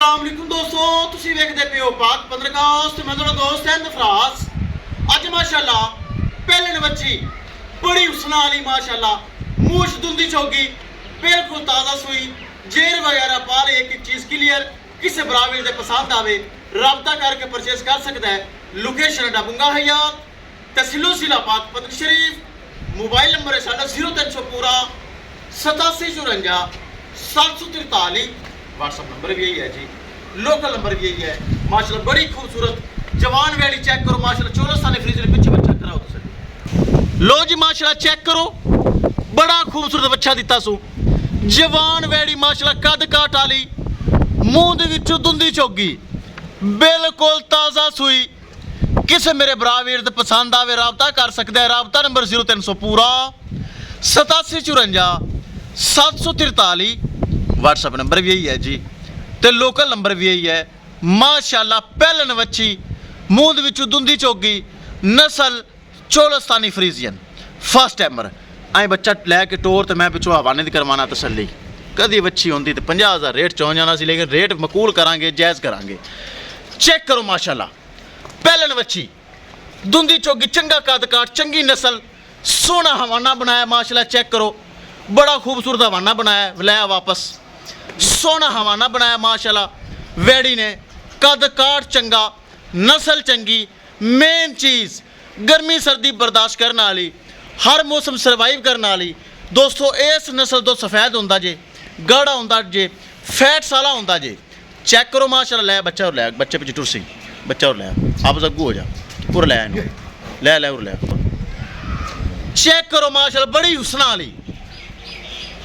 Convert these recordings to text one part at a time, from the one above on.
अस्सलामुअलैकुम दोस्तों, तुसी वेखदे पियो पाक 15 अगस्त। मैं थोड़ा दोस्त है नफराज। अज माशाल्लाह पहले बच्ची बड़ी हुस्ना वाली माशाल्लाह मूछ धुंदी चौगी बिल्कुल ताज़ा सुई जेर वगैरह पा रही। एक एक चीज़ क्लियर किसी बराबर दे पसंद आवे रब्ता करके परचेज कर सकता है। लोकेशन डबुंगा हयात तहसीलो जिला पाक पतन शरीफ। मोबाइल नंबर है साढ़ा 0300 पूरा 8754 743। व्हाट्सअप नंबर भी यही है जी, लोकल नंबर भी यही है। माशाल्लाह बड़ी खूबसूरत जवान वैली चेक करो माशाल्लाह। 14 साल फ्रिज ने पीछे बच्चा कराओ तुम लो जी माशाल्लाह चेक करो। बड़ा खूबसूरत बच्चा दिता सू जवान वैली माशाल्लाह कद काट वाली मूंह दे विचों धुंदी चौगी बिल्कुल ताज़ा सुई। किसे मेरे बराबर दे पसंद आवे राबता कर सकता है। राबता नंबर 0300 पूरा 8754 743। व्हाट्सअप नंबर भी यही है जी, तो लोकल नंबर भी यही है। माशाल्लाह पहलन बच्ची मूंह दे विचों धुंदी चौगी नस्ल चोलस्तानी फ्रीजियन फर्स्ट टाइमर। ऐ बच्चा लैके टोर तो मैं पिछों हवाने दी करवाना तसल्ली। कदी बच्ची होंदी तो 50,000 रेट चौं जाना सी, लेकिन रेट मकूल करांगे जायज़ करांगे। चेक करो माशाल्लाह पहलन बच्ची धुंदी चौगी चंगा कद काट चंगी नस्ल सोहना हवाना बनाया माशाल्लाह। चेक करो बड़ा खूबसूरत हवाना बनाया, लाया वापस सोहना हवाना बनाया माशाल्लाह। वैड़ी ने कद काट चंगा नस्ल चंगी। मेन चीज़ गर्मी सर्दी बर्दाश्त करने वाली हर मौसम सर्वाइव करने वाली। दोस्तों इस नस्ल तो सफ़ेद होंदा जे गाढ़ा होंदा जे फैट साला होंदा जे। चेक करो माशाल्लाह। लै बच्चा और लै बच्चे पिछे टुरसी बच्चा और लै आप अग्गू हो जा और लै लै लै और लै। चेक करो माशाल्लाह बड़ी हुस्ना वाली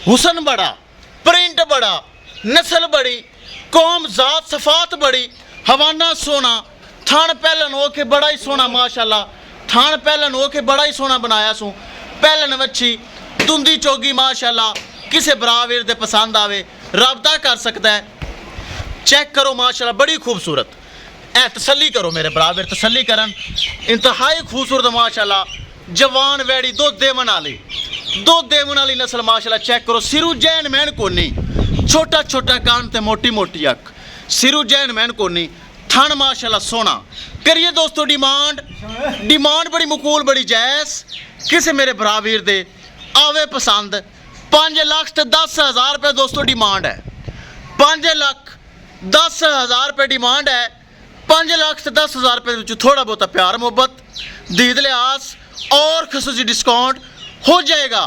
हुसन बड़ा प्रिंट बड़ा नस्ल बड़ी कौम जात सफात बड़ी हवाना सोना थान पहलन हो के बड़ा ही सोना माशाल्लाह। थान पहलन हो के बड़ा ही सोना बनाया सू। पहलन बच्ची धुंदी चौगी माशाल्लाह किसे बराबर दे पसंद आवे राबता कर सकता है। चेक करो माशाल्लाह बड़ी खूबसूरत। ए तसल्ली करो मेरे बराबर तसल्ली करन। इंतहाई खूबसूरत माशाल्लाह जवान वैड़ी दो देवन वाली नस्ल माशाल्लाह। चेक करो सिरू जैन मैन कोनी छोटा छोटा कान ते मोटी मोटी अख सिरू जैन मैन कोनी थन माशाल्लाह सोना। करिए दोस्तों डिमांड बड़ी मुकूल बड़ी जायज़ किसे मेरे बराबर दे आवे पसंद। 5 लाख ते 10,000 रुपये दोस्तों डिमांड है। 5 लाख 10,000 रुपये डिमांड है। 5 लाख ते 10,000 रुपये थोड़ा बहुत प्यार मोहब्बत दीद लिहाज और खसूसी डिस्काउंट हो जाएगा।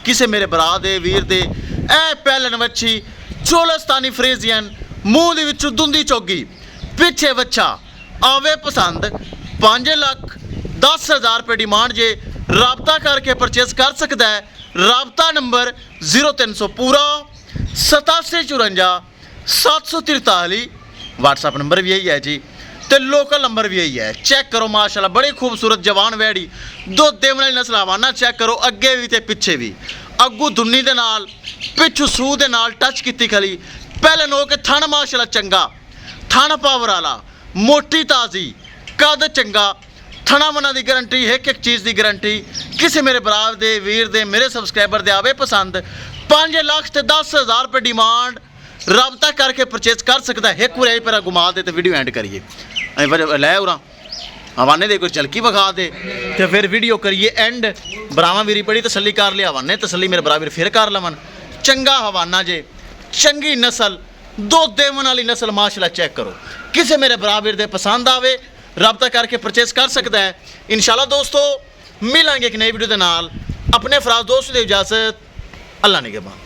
किसे मेरे भरा दे वीर दे ए पहलन बच्ची चोलस्तानी फ्रीजियन मूँह दे विचों धुंदी चौगी पिछे बच्चा आवे पसंद। 5 लाख 10,000 रुपये डिमांड जे राबता करके परचेज कर सकता है। राबता नंबर 0300 पूरा 8754 743। व्हाट्सअप नंबर भी यही है जी, तो लोकल नंबर भी यही है। चेक करो माशाल्लाह बड़ी खूबसूरत जवान वैड़ी दो देवन वाली नस्ल हवाना। चेक करो अगे भी तो पिछे भी अगू दुन्नी दे नाल पिछू सूह दे नाल टच की खली। पहले नो के थन माशाल्लाह चंगा थन पावर वाला मोटी ताज़ी कद चंगा थना मना की गारंटी एक एक चीज़ की गारंटी। किसी मेरे बराबर दे वीर दे मेरे सबसक्राइबर दे आवे पसंद। 5 लाख ते 10,000 रुपये डिमांड राबता करके परचेज कर सकता है। एक बार पर घुमा दे तो वीडियो एंड करिए लै उरा हवाने दे कोई झलकी विखा दे तो फिर वीडियो करिए एंड। बरावा वीरी बड़ी तसल्ली कर लिया हवाने तसल्ली मेरे बराबर फिर कर लवन। चंगा हवाना जे चंगी नस्ल दो देवन वाली नस्ल माशाल्लाह। चेक करो किसे मेरे बराबर दे पसंद आवे राबता करके परचेज कर सकता है। इंशाल्लाह दोस्तों मिलेंगे एक नई वीडियो के नाल। अपने फराज दोस्त की इजाज़त अल्लाह निगहबान।